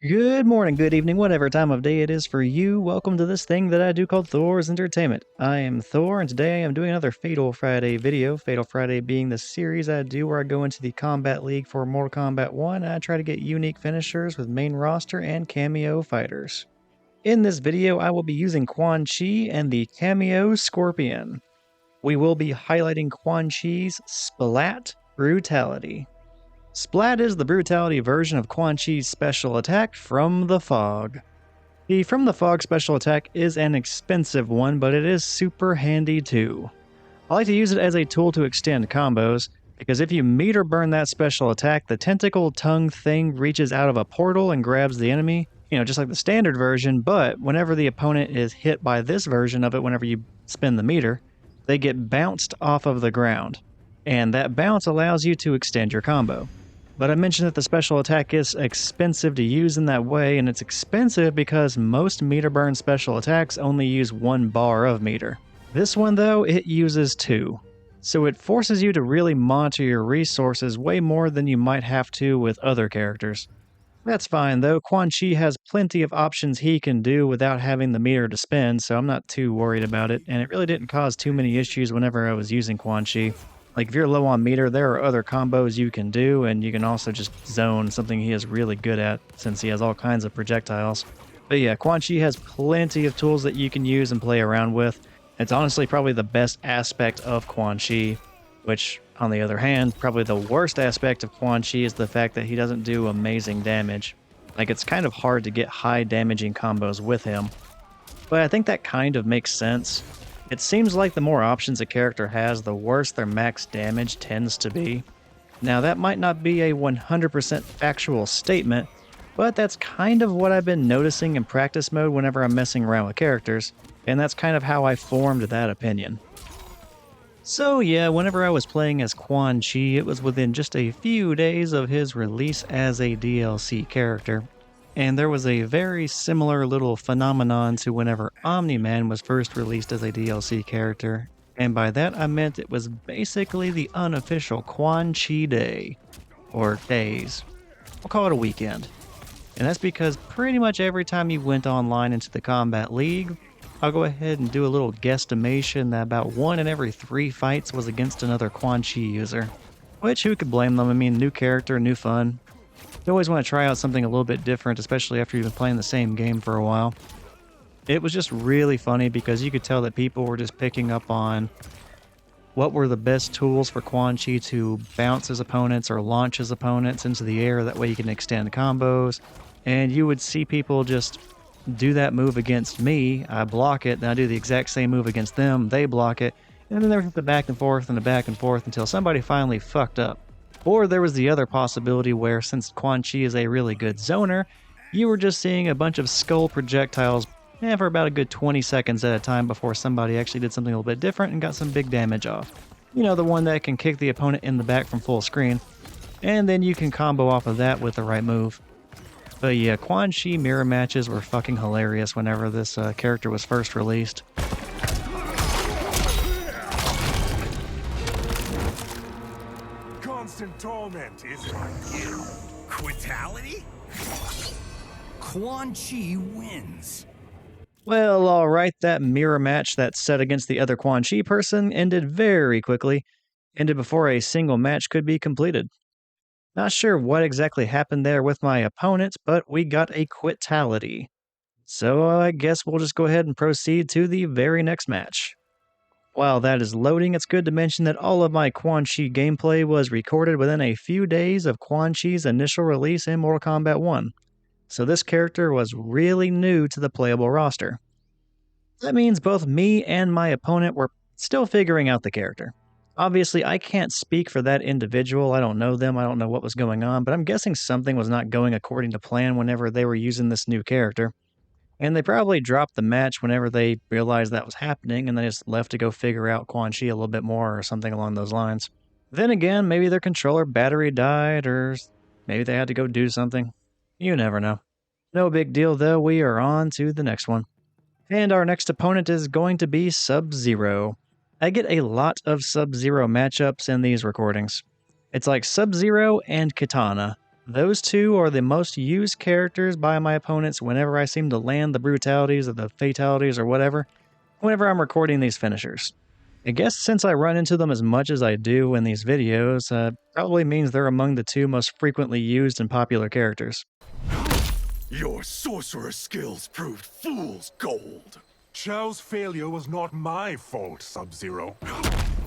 Good morning, good evening, whatever time of day it is for you. Welcome to this thing that I do called Thor's Entertainment. I am Thor, and today I am doing another Fatal Friday video. Fatal Friday being the series I do where I go into the Kombat League for Mortal Kombat 1 and I try to get unique finishers with main roster and cameo fighters. In this video, I will be using Quan Chi and the Cameo Scorpion. We will be highlighting Quan Chi's Splat Brutality. Splat is the Brutality version of Quan Chi's special attack, From the Fog. The From the Fog special attack is an expensive one, but it is super handy too. I like to use it as a tool to extend combos, because if you meter burn that special attack, the tentacle tongue thing reaches out of a portal and grabs the enemy, just like the standard version, but whenever the opponent is hit by this version of it, whenever you spin the meter, they get bounced off of the ground, and that bounce allows you to extend your combo. But I mentioned that the special attack is expensive to use in that way, and it's expensive because most meter burn special attacks only use 1 bar of meter. This one though, it uses 2. So it forces you to really monitor your resources way more than you might have to with other characters. That's fine though, Quan Chi has plenty of options he can do without having the meter to spin, so I'm not too worried about it, and it really didn't cause too many issues whenever I was using Quan Chi. Like, if you're low on meter, there are other combos you can do, and you can also just zone, something he is really good at, since he has all kinds of projectiles. But yeah, Quan Chi has plenty of tools that you can use and play around with. It's honestly probably the best aspect of Quan Chi, which, on the other hand, probably the worst aspect of Quan Chi is the fact that he doesn't do amazing damage. Like, it's kind of hard to get high damaging combos with him. But I think that kind of makes sense. It seems like the more options a character has, the worse their max damage tends to be. Now, that might not be a 100% factual statement, but that's kind of what I've been noticing in practice mode whenever I'm messing around with characters, and that's kind of how I formed that opinion. So yeah, whenever I was playing as Quan Chi, it was within just a few days of his release as a DLC character. And there was a very similar little phenomenon to whenever Omni-Man was first released as a DLC character, and by that I meant it was basically the unofficial Quan Chi Day, or days. We'll call it a weekend. And that's because pretty much every time you went online into the Kombat League, I'll go ahead and do a little guesstimation that about 1 in every 3 fights was against another Quan Chi user. Which, who could blame them? I mean, new character, new fun. You always want to try out something a little bit different, especially after you've been playing the same game for a while. It was just really funny because you could tell that people were just picking up on what were the best tools for Quan Chi to bounce his opponents or launch his opponents into the air. That way you can extend combos. And you would see people just do that move against me. I block it, then I do the exact same move against them. They block it. And then there was the back and forth and the back and forth until somebody finally fucked up. Or there was the other possibility where, since Quan Chi is a really good zoner, you were just seeing a bunch of skull projectiles for about a good 20 seconds at a time before somebody actually did something a little bit different and got some big damage off. You know, the one that can kick the opponent in the back from full screen. And then you can combo off of that with the right move. But yeah, Quan Chi mirror matches were fucking hilarious whenever this character was first released. Constant torment, isn't it? Quitality? Quan Chi wins. Well, alright, that mirror match that's set against the other Quan Chi person ended very quickly. Ended before a single match could be completed. Not sure what exactly happened there with my opponents, but we got a Quitality. So I guess we'll just go ahead and proceed to the very next match. While that is loading, it's good to mention that all of my Quan Chi gameplay was recorded within a few days of Quan Chi's initial release in Mortal Kombat 1. So this character was really new to the playable roster. That means both me and my opponent were still figuring out the character. Obviously, I can't speak for that individual. I don't know them. I don't know what was going on, but I'm guessing something was not going according to plan whenever they were using this new character. And they probably dropped the match whenever they realized that was happening, and they just left to go figure out Quan Chi a little bit more or something along those lines. Then again, maybe their controller battery died, or maybe they had to go do something. You never know. No big deal though, we are on to the next one. And our next opponent is going to be Subzero. I get a lot of Subzero matchups in these recordings. It's like Subzero and Kitana. Those two are the most used characters by my opponents whenever I seem to land the brutalities or the fatalities or whatever, whenever I'm recording these finishers. I guess since I run into them as much as I do in these videos, probably means they're among the two most frequently used and popular characters. Your sorcerer skills proved fool's gold. Chao's failure was not my fault, Subzero.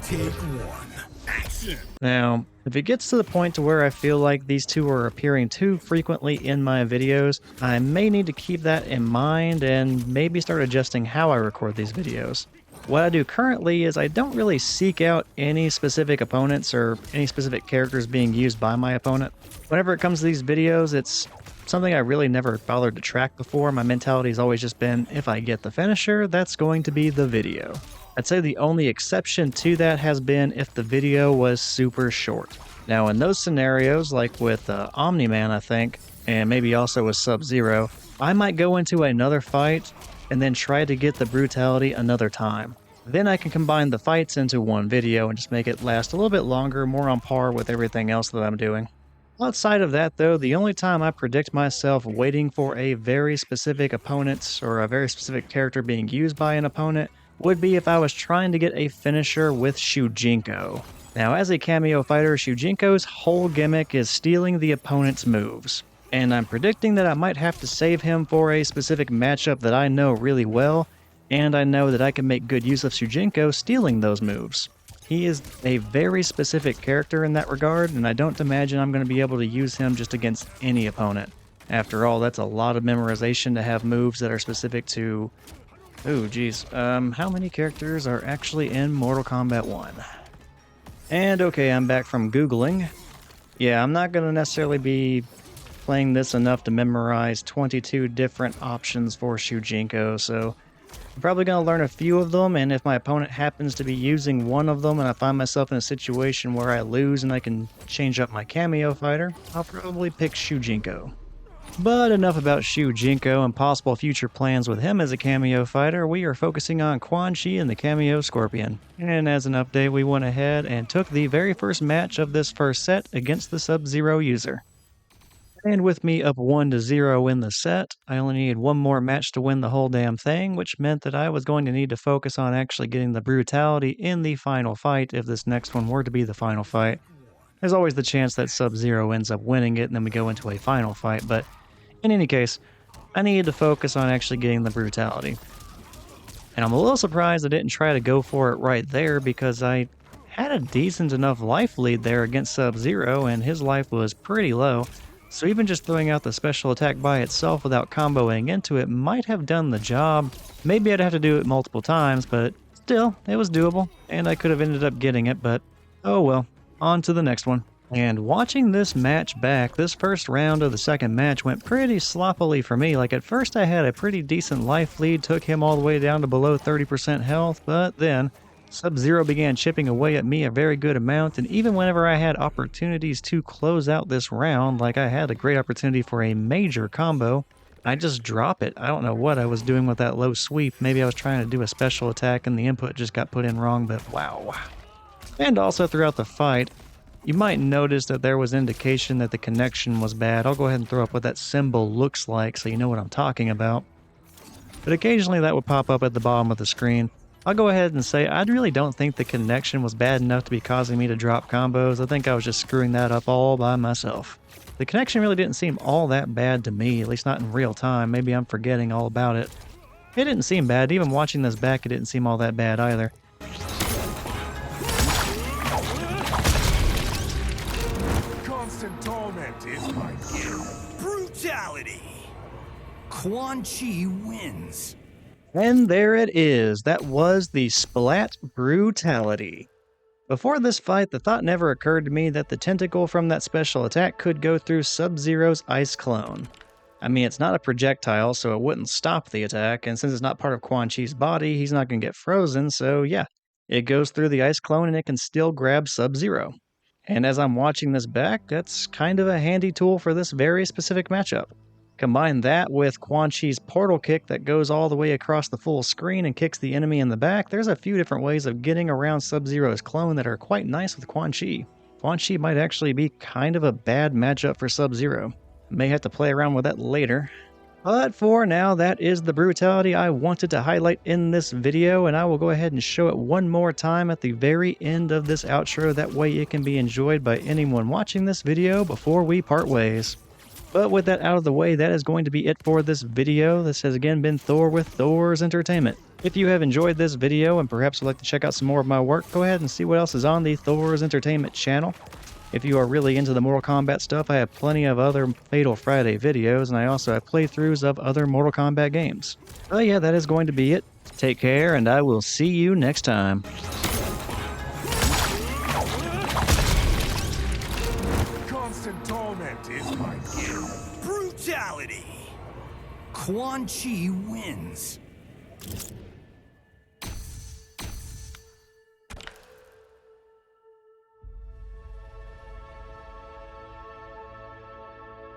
Take one. Action! Now, if it gets to the point to where I feel like these two are appearing too frequently in my videos, I may need to keep that in mind and maybe start adjusting how I record these videos. What I do currently is I don't really seek out any specific opponents or any specific characters being used by my opponent. Whenever it comes to these videos, it's something I really never bothered to track before. My mentality's always just been, if I get the finisher, that's going to be the video. I'd say the only exception to that has been if the video was super short. Now in those scenarios, like with Omni-Man I think, and maybe also with Sub-Zero, I might go into another fight and then try to get the brutality another time. Then I can combine the fights into one video and just make it last a little bit longer, more on par with everything else that I'm doing. Outside of that though, the only time I predict myself waiting for a very specific opponent or a very specific character being used by an opponent would be if I was trying to get a finisher with Shujinko. Now as a kameo fighter, Shujinko's whole gimmick is stealing the opponent's moves. And I'm predicting that I might have to save him for a specific matchup that I know really well, and I know that I can make good use of Shujinko stealing those moves. He is a very specific character in that regard, and I don't imagine I'm going to be able to use him just against any opponent. After all, that's a lot of memorization to have moves that are specific to... Ooh, geez. How many characters are actually in Mortal Kombat 1? And okay, I'm back from Googling. Yeah, I'm not going to necessarily be playing this enough to memorize 22 different options for Shujinko, so I'm probably going to learn a few of them, and if my opponent happens to be using one of them and I find myself in a situation where I lose and I can change up my kameo fighter, I'll probably pick Shujinko. But enough about Shujinko and possible future plans with him as a kameo fighter. We are focusing on Quan Chi and the kameo Scorpion. And as an update, we went ahead and took the very first match of this first set against the Sub-Zero user. And with me up 1-0 in the set, I only needed one more match to win the whole damn thing, which meant that I was going to need to focus on actually getting the brutality in the final fight if this next one were to be the final fight. There's always the chance that Sub-Zero ends up winning it and then we go into a final fight, but in any case, I needed to focus on actually getting the brutality. And I'm a little surprised I didn't try to go for it right there because I had a decent enough life lead there against Sub-Zero and his life was pretty low. So even just throwing out the special attack by itself without comboing into it might have done the job. Maybe I'd have to do it multiple times, but still, it was doable, and I could have ended up getting it, but oh well, on to the next one. And watching this match back, this first round of the second match went pretty sloppily for me. Like at first I had a pretty decent life lead, took him all the way down to below 30% health, but then Sub-Zero began chipping away at me a very good amount, and even whenever I had opportunities to close out this round, like I had a great opportunity for a major combo, I just drop it. I don't know what I was doing with that low sweep. Maybe I was trying to do a special attack and the input just got put in wrong, but wow. And also throughout the fight, you might notice that there was indication that the connection was bad. I'll go ahead and throw up what that symbol looks like so you know what I'm talking about. But occasionally that would pop up at the bottom of the screen. I'll go ahead and say I really don't think the connection was bad enough to be causing me to drop combos. I think I was just screwing that up all by myself. The connection really didn't seem all that bad to me, at least not in real time. Maybe I'm forgetting all about it. It didn't seem bad. Even watching this back, it didn't seem all that bad either. Constant torment is my gift. Brutality! Quan Chi wins. And there it is. That was the Splat Brutality. Before this fight, the thought never occurred to me that the tentacle from that special attack could go through Sub-Zero's ice clone. I mean, it's not a projectile, so it wouldn't stop the attack, and since it's not part of Quan Chi's body, he's not going to get frozen, so yeah, it goes through the ice clone and it can still grab Sub-Zero. And as I'm watching this back, that's kind of a handy tool for this very specific matchup. Combine that with Quan Chi's portal kick that goes all the way across the full screen and kicks the enemy in the back, there's a few different ways of getting around Sub-Zero's clone that are quite nice with Quan Chi. Quan Chi might actually be kind of a bad matchup for Sub-Zero. May have to play around with that later. But for now, that is the brutality I wanted to highlight in this video, and I will go ahead and show it one more time at the very end of this outro. That way it can be enjoyed by anyone watching this video before we part ways. But with that out of the way, that is going to be it for this video. This has again been Thor with Thor's Entertainment. If you have enjoyed this video and perhaps would like to check out some more of my work, go ahead and see what else is on the Thor's Entertainment channel. If you are really into the Mortal Kombat stuff, I have plenty of other Fatal Friday videos, and I also have playthroughs of other Mortal Kombat games. Oh yeah, that is going to be it. Take care, and I will see you next time. Constant torment is my gift. Brutality! Quan Chi wins.